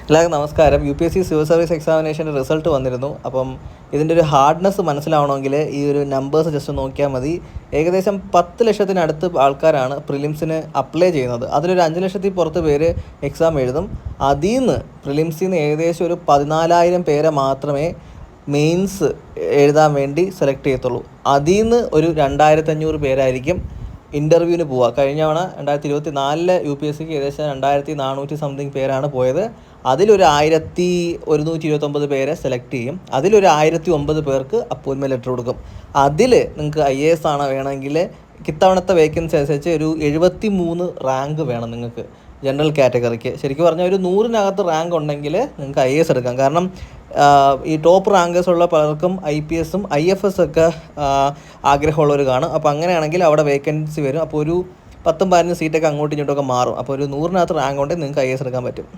എല്ലാവർക്കും നമസ്കാരം. UPSC civil service എക്സാമിനേഷൻ്റെ result വന്നിരുന്നു. അപ്പം ഇതിൻ്റെ ഒരു ഹാർഡ്നെസ് മനസ്സിലാവണമെങ്കിൽ ഈ ഒരു നമ്പേഴ്സ് ജസ്റ്റ് നോക്കിയാൽ മതി. ഏകദേശം 10 ലക്ഷത്തിനടുത്ത് ആൾക്കാരാണ് പ്രിലിംസിന് അപ്ലൈ ചെയ്യുന്നത്. അതിലൊരു 5 ലക്ഷത്തിൽ പുറത്ത് പേര് എക്സാം എഴുതും. അതിൽ നിന്ന് പ്രിലിംസിൽ നിന്ന് ഏകദേശം ഒരു 14,000 പേരെ മാത്രമേ മെയിൻസ് എഴുതാൻ വേണ്ടി സെലക്ട് ചെയ്യത്തുള്ളൂ. അതിൽ നിന്ന് ഒരു 2,500 പേരായിരിക്കും ഇൻ്റർവ്യൂവിന് പോവുക. കഴിഞ്ഞ തവണ 2024 UPSCക്ക് ഏകദേശം 2,400 സംതിങ് പേരാണ് പോയത്. അതിലൊരു 1,129 പേരെ സെലക്ട് ചെയ്യും. അതിലൊരു 1,009 പേർക്ക് അപ്പോയിൻമെൻറ്റ് ലെറ്റർ കൊടുക്കും. അതിൽ നിങ്ങൾക്ക് IAS ആണ് വേണമെങ്കിൽ ഇത്തവണത്തെ വേക്കൻസി അനുസരിച്ച് ഒരു 73 റാങ്ക് വേണം നിങ്ങൾക്ക് ജനറൽ കാറ്റഗറിക്ക്. ശരിക്കും പറഞ്ഞാൽ ഒരു 100-നകത്ത് റാങ്ക് ഉണ്ടെങ്കിൽ നിങ്ങൾക്ക് IAS എടുക്കാം. കാരണം ഈ ടോപ്പ് റാങ്കേഴ്സ് ഉള്ള പലർക്കും IPS IFS ഒക്കെ ആഗ്രഹമുള്ളവർ കാണും. അപ്പോൾ അങ്ങനെയാണെങ്കിൽ അവിടെ വേക്കൻസി വരും. അപ്പോൾ ഒരു 10-15 സീറ്റൊക്കെ അങ്ങോട്ടും ഇങ്ങോട്ടൊക്കെ മാറും. അപ്പോൾ ഒരു 100-നകത്ത് റാങ്ക് ഉണ്ടെങ്കിൽ നിങ്ങൾക്ക് IAS എടുക്കാൻ പറ്റും.